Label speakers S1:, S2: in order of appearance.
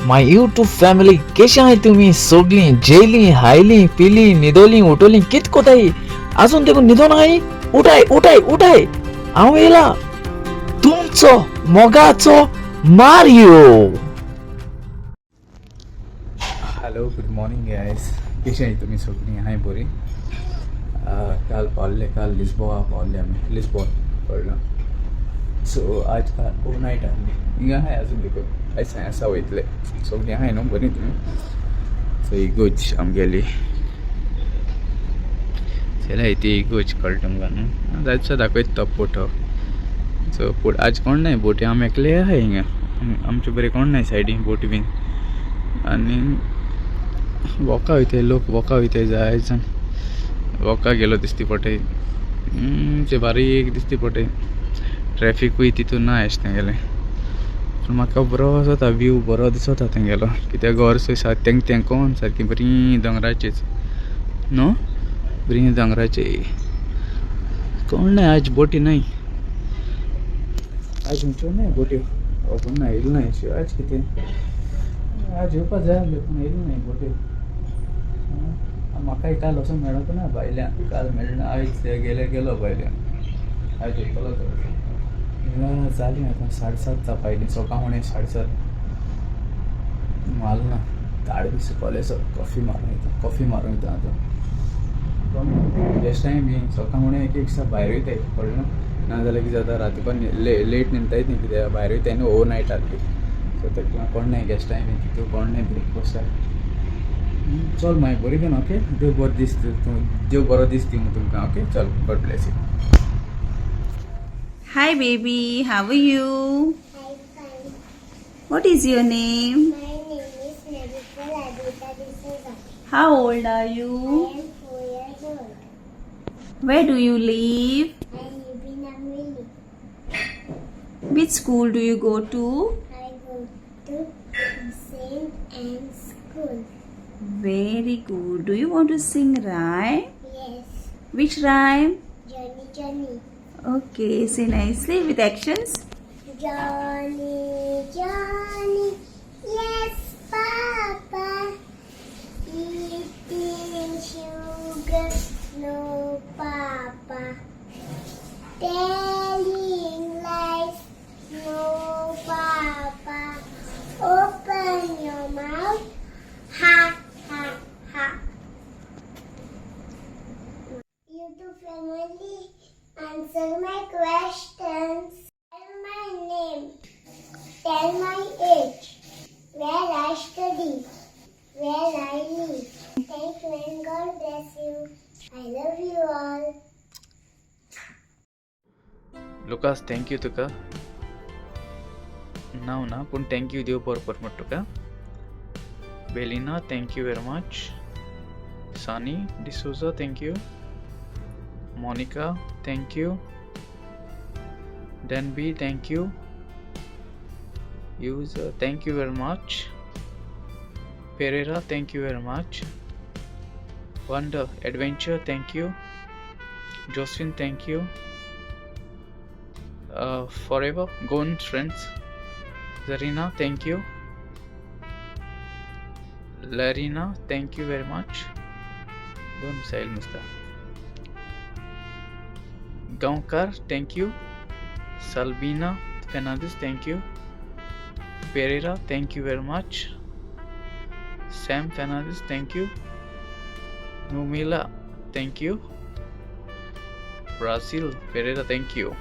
S1: My YouTube family कशा आहे तुम्ही? सोगली जेली हायली पिली निदोली उठवली कित कोताई अजून देखून निधो नाही. उठाय उठाय उठाय आव येला तुमचो मोगाचो Mario.
S2: Hello good morning guys. कशी आहे तुम्ही सगळी? आहे बरी. काल पावले, काल लिस्बोआ पावले आम्ही. लिस्बॉन पडलं. सो आज काल ओव्हरनाईट आली हिंगा आहे अजून देखो ऐसा ऐसा वयतले सगळी आहे न्हू बरी तुम्ही. सो इगोच आमगेली चला ती इगोच कळटा न्हू जायचं दाखयत तो फोटो. सो पूण आज कोण नाही बोटी आमी एकले आहे हिंगा. आमचे बरे कोण नाही सायडीन बोटी बीन. आनी वॉका वयताय लोक वॉका वयताय जायचं वॉका गेलो दिसती पडटाय. ते बारीक दिसती पडटाय. ट्रॅफिकूय तितून ना अशें गेलें पूण म्हाका बरो जाता व्यू बरो दिसता थंय कित्याक गोरस तेंक कोण सारकी बरी दोंगराचीच न्हू बरी दोंगराची. कोण नाही आज बोटी नाही. आज खंयच्यो नाही बोटी कोण ना येयल्यो ना अश्यो. आज कितें आज येवपाक जाय आसलें पूण येयल्यो नाही बोटी. म्हाकाय काल वचून मेळोंक ना भायल्यान. काल मेळना आयज गेलो भायल्यान. आयज येतलो तर जाली आतां 7:30 जावपायलीं. सकाळीं 7:30 माल ना ताड बी सुकवले. सो कॉफी मारूं येता आतां गेस्टांय बी सकाळीं एक दिसा भायर वयताय कळ्ळें. नाजाल्यार कितें जाता रातीपण लेट न्हिदतायत न्ही कित्याक भायर वयताय न्हू ओवरनायट आसली. सो ताका कोण नाही गेस्टांय बी तितून कोण नाही ब्रेकफास्टाक. चल मागीर बरी घेवन ओके. देव बरो दीस दिवं तुमकां. ओके चल God bless you.
S3: Hi baby, how are you?
S4: Hi, fine.
S3: What is your name?
S4: My name is Marical Face.
S3: How old are
S4: I
S3: you?
S4: am 4 years old.
S3: Where do you live?
S4: I live in Amreli.
S3: Which school do you go to?
S4: I go to St. Anne's School.
S3: Very good. Do you want to sing rhyme?
S4: Yes.
S3: Which rhyme?
S4: Johnny, Johnny.
S3: Okay, say nicely with actions.
S4: Johnny, Johnny. Yes, Papa. Eating sugar. No, Papa. Telling lies. No, Papa. Open your mouth. Ha, ha, ha. YouTube family, answer my questions. Tell my name. Tell my age. Where I study. Where I live. Thank you and God bless you. I love you all.
S2: Lucas thank you तुका. नाव ना पूण thank you देव बरो कर म्हणटा तुका. बेलिना thank you very much. सानी D'Souza thank you. Monica, thank you. Denby, thank you. User, thank you very much. Pereira, thank you very much. Wonder Adventure, thank you. Josephine, thank you. Forever Gone Friends. Zarina, thank you. Larina, thank you very much. Don't say Musta. Gaonkar, thank you. Salbina Fernandez, thank you. Pereira, thank you very much. Sam Fernandez, thank you. Numila, thank you. Brazil Pereira, thank you.